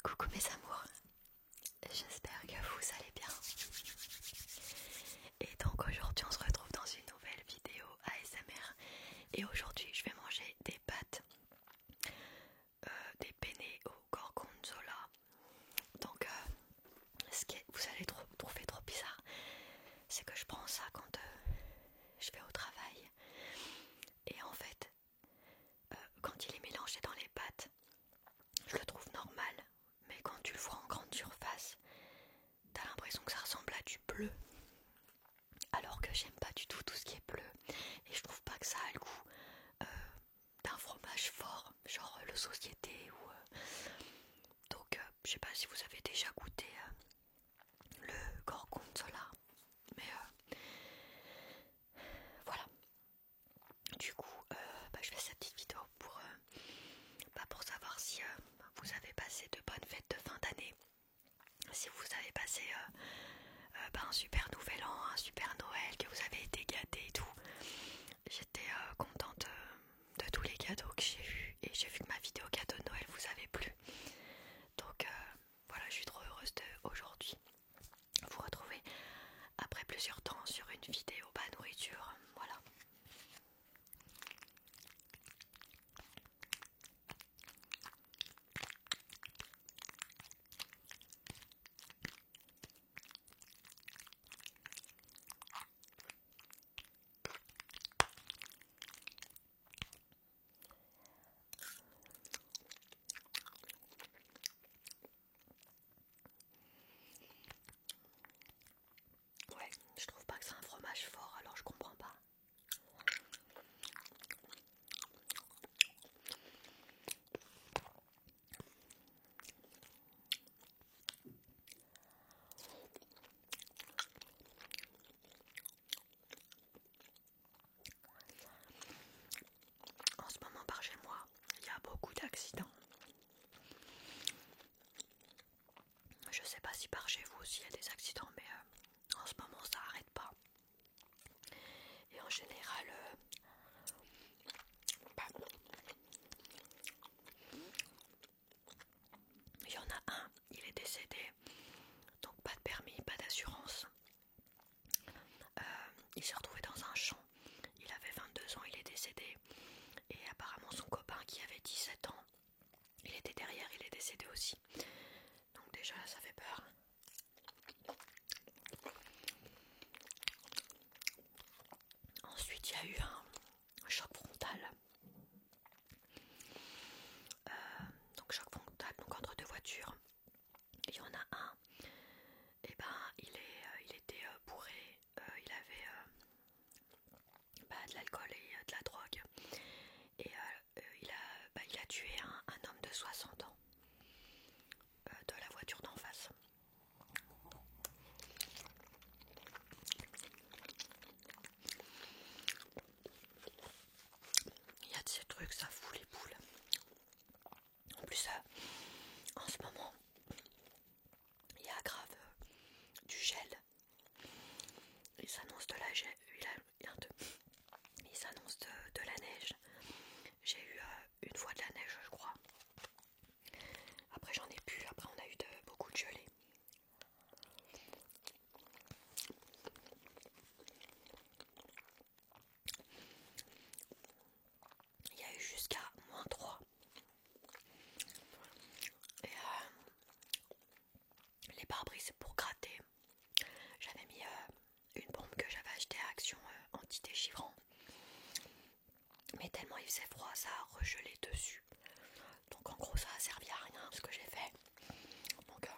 Coucou mes amours, j'espère que vous allez bien. Et donc aujourd'hui on se retrouve dans une nouvelle vidéo ASMR. Et aujourd'hui je vais manger des pâtes, des penne au gorgonzola. Donc ce que vous allez trouver trop bizarre, c'est que je prends ça quand je vais au travail. Et en fait, quand il est mélangé dans les pâtes, je le trouve normal. Mais quand tu le vois en grande surface, t'as l'impression que ça ressemble à du bleu. Alors que j'aime pas du tout ce qui est bleu. Et je trouve pas que ça a le goût d'un fromage fort, genre le Société ou... Donc je sais pas si vous avez déjà goûté le gorgonzola. Mais voilà. Du coup, je fais cette petite vidéo pour savoir si vous avez passé de bonnes fêtes de fin d'année. Si vous avez passé un super nouvel an, un super Noël, que vous avez été gâtés et tout. J'étais contente de tous les cadeaux que j'ai eus et j'ai vu que ma vidéo cadeau de Noël vous avait plu. Donc voilà, je suis trop heureuse aujourd'hui vous retrouver après plusieurs temps sur une vidéo nourriture. Voilà. Ouais, je trouve pas que c'est un fromage fort, alors je comprends pas. En ce moment par chez moi, il y a beaucoup d'accidents. Je sais pas si par chez vous aussi il y a des accidents, mais en ce moment ça arrête pas. Et en général, il y en a un, il est décédé, donc pas de permis, pas d'assurance. Il s'est retrouvé dans un champ, il avait 22 ans, il est décédé. Et apparemment son copain qui avait 17 ans, il était derrière, il est décédé aussi. Donc déjà là ça fait peur. Ensuite il y a eu un choc frontal. Donc choc frontal, donc entre deux voitures. Il y en a un, et il était bourré, il avait de l'alcool et de la drogue. Et il a tué un homme de 60 ans de la voiture d'en face. Il y a de ces trucs, ça fout les boules. En plus, en ce moment, il y a grave du gel. Il s'annonce de la gel. Il s'annonce de la neige. J'ai eu une fois de la neige, je crois. Après, j'en ai plus. Après, on a eu beaucoup de gelée. Il y a eu jusqu'à -3. Et les pare-brises, c'est pour gratter. J'avais mis une bombe que j'avais achetée à Action anti-déchivrant. Mais tellement il faisait froid, ça a regelé dessus. Donc en gros, ça a servi à rien ce que j'ai fait. Donc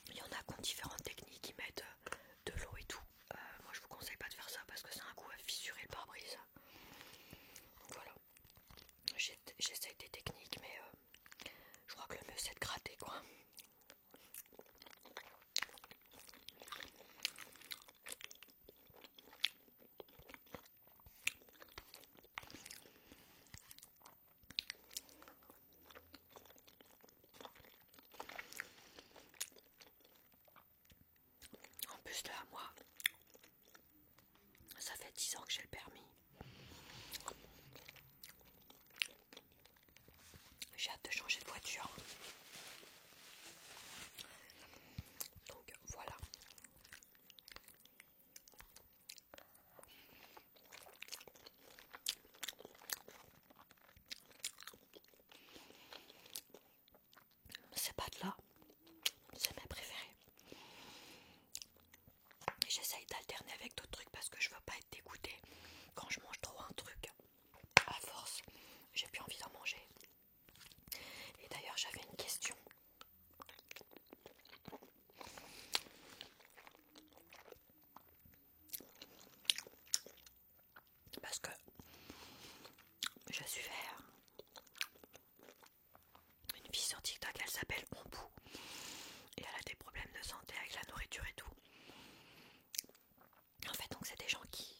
il y en a qui ont différentes techniques, qui mettent de l'eau et tout. Moi je vous conseille pas de faire ça parce que c'est un coup à fissurer le pare-brise. Donc voilà. J'essaye des techniques, mais je crois que le mieux c'est de gratter quoi. En plus là, moi, ça fait 10 ans que j'ai le permis. J'ai hâte de changer de voiture. nature. Donc voilà. Ces pâtes-là, c'est mes préférés. Et j'essaye d'alterner avec d'autres trucs parce que je veux pas être dégoûtée. Quand je mange trop un truc, à force, j'ai plus envie d'en manger. Et d'ailleurs, j'avais une question. Parce que je suivais une fille sur TikTok, elle s'appelle Ombou. Et elle a des problèmes de santé avec la nourriture et tout. En fait, donc c'est des gens qui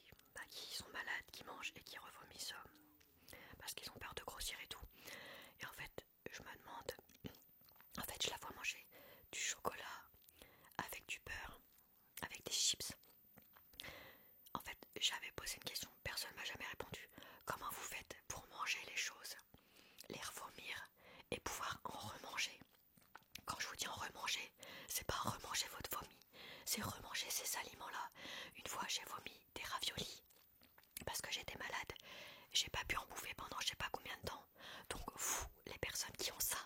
sont malades, qui mangent et qui revomissent parce qu'ils ont peur de grossir et tout. Et en fait, je me demande, en fait, je la vois manger du chocolat avec du beurre, avec des chips. En fait, j'avais posé une question, personne m'a jamais répondu. Comment vous faites pour manger les choses, les revomir et pouvoir en remanger? Quand je vous dis en remanger, c'est pas remanger votre vomi, c'est remanger ces aliments-là. Une fois, j'ai vomi des raviolis parce que j'étais malade. J'ai pas pu en bouffer pendant je sais pas combien de temps. Donc vous, les personnes qui ont ça,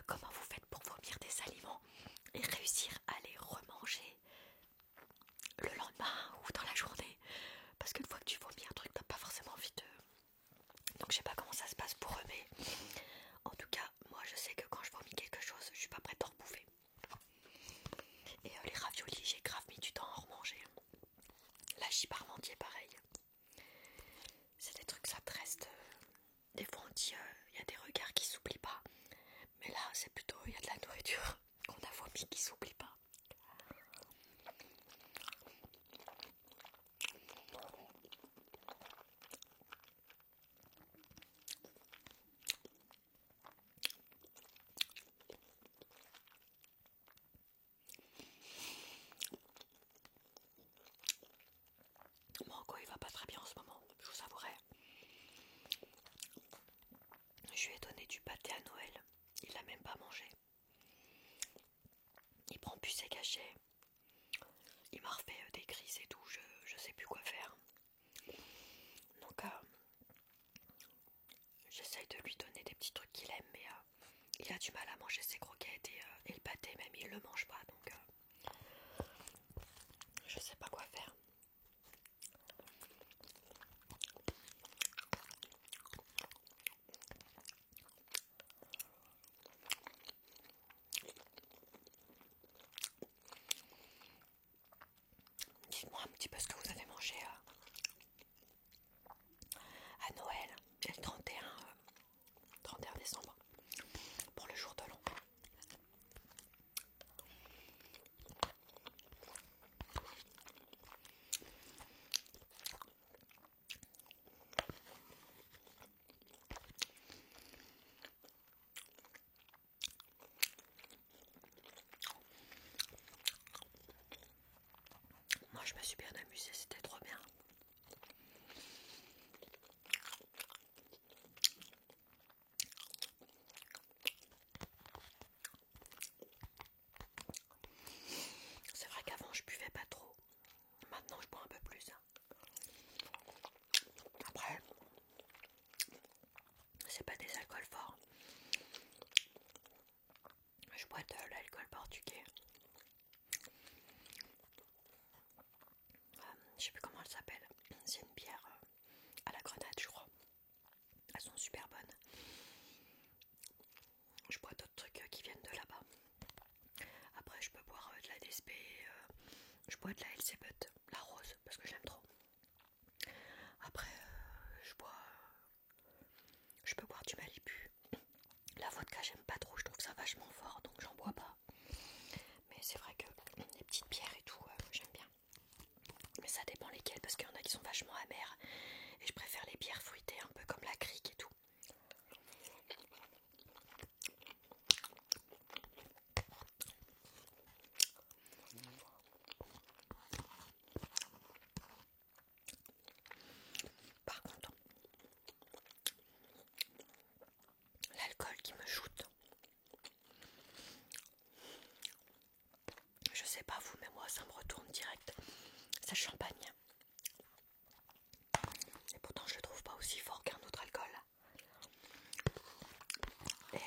comment vous faites pour vomir des aliments et réussir à les remanger le lendemain ou dans la journée? Parce qu'une fois que tu vomis un truc, t'as pas forcément envie de... Donc je sais pas comment ça se passe pour eux, mais en tout cas, moi je sais que quand je vomis quelque chose, je suis pas prête à en bouffer. Et les raviolis, j'ai grave mis du temps à en remanger. L'hachis parmentier, pareil. C'est des trucs, ça te reste... Des fois on dit, il y a des regards qui s'oublient pas. Mais là, c'est plutôt, il y a de la nourriture qu'on a vomi qui s'oublie pas. Bon, quoi, il va pas très bien en ce moment, je vous avouerai. Je lui ai donné du pâté à Noël. Il l'a même pas mangé. Il prend plus ses cachets. Il m'a refait des crises et tout. Je sais plus quoi faire. Donc j'essaye de lui donner des petits trucs qu'il aime, mais il a du mal à manger ses croquettes et le pâté même il le mange pas. Donc je sais pas quoi faire. Dites-moi un petit peu ce que vous avez mangé à Noël et le 31 décembre pour le jour de l'an. Moi je me suis bien amusée, c'était trop bien. C'est vrai qu'avant je buvais pas trop. Maintenant je bois un peu plus. Après, c'est pas des alcools forts. Je bois de l'alcool portugais. Je sais plus comment elle s'appelle. C'est une bière à la grenade, je crois. Elles sont super bonnes. Je bois d'autres trucs qui viennent de là-bas. Après, je peux boire de la DSP. Je bois de la LC But, la rose, parce que je l'aime trop. Après, je peux boire du Malibu. La vodka, j'aime pas trop. Je trouve ça vachement fort, donc j'en bois pas. Mais c'est vrai que les petites bières et tout, j'aime bien. Mais ça dépend lesquelles, parce qu'il y en a qui sont vachement amères. Et je préfère les bières fruitées, un peu comme la crique et tout. champagne. Et pourtant je le trouve pas aussi fort qu'un autre alcool. Et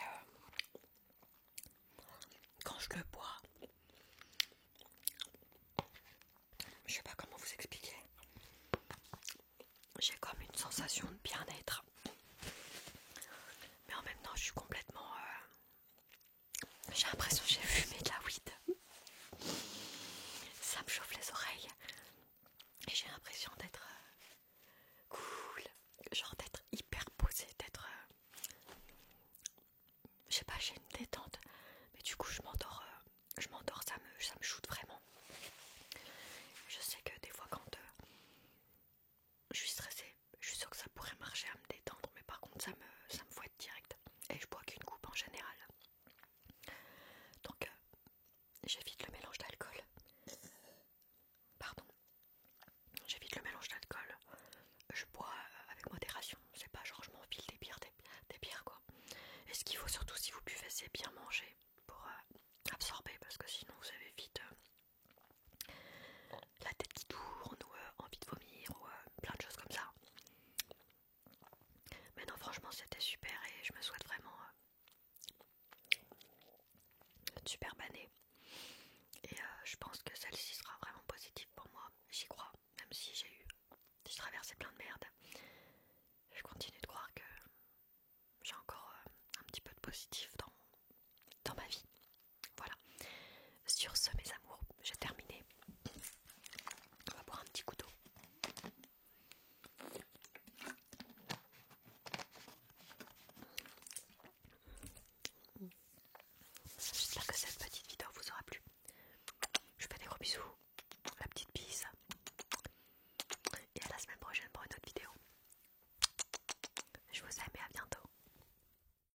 quand je le bois, je sais pas comment vous expliquer, j'ai comme une sensation de bien-être. Mais en même temps je suis complètement... j'ai l'impression que j'ai fumé de la weed. Ça me chauffe les oreilles. Et j'ai l'impression d'être cool. Genre d'être hyper posée, d'être... je sais pas, j'ai une détente. Mais du coup je m'endors, ça me shoot vraiment. Je sais que des fois quand je suis stressée, je suis sûre que ça pourrait marcher à me détendre, mais par contre ça me fouette direct. Et je bois qu'une coupe en général. Donc j'évite le mélange d'alcool. Pardon. J'évite le mélange d'alcool. Je bois avec modération. C'est pas genre je m'enfile des bières quoi. Et ce qu'il faut surtout si vous buvez, c'est bien manger pour absorber, parce que sinon vous avez vite la tête qui tourne ou envie de vomir ou plein de choses comme ça. Mais non, franchement c'était super et je me souhaite vraiment une super année. Et je pense que celle-ci sera vraiment positive pour moi. J'y crois, même si j'ai traversé plein de merde. Je continue de croire que j'ai encore un petit peu de positif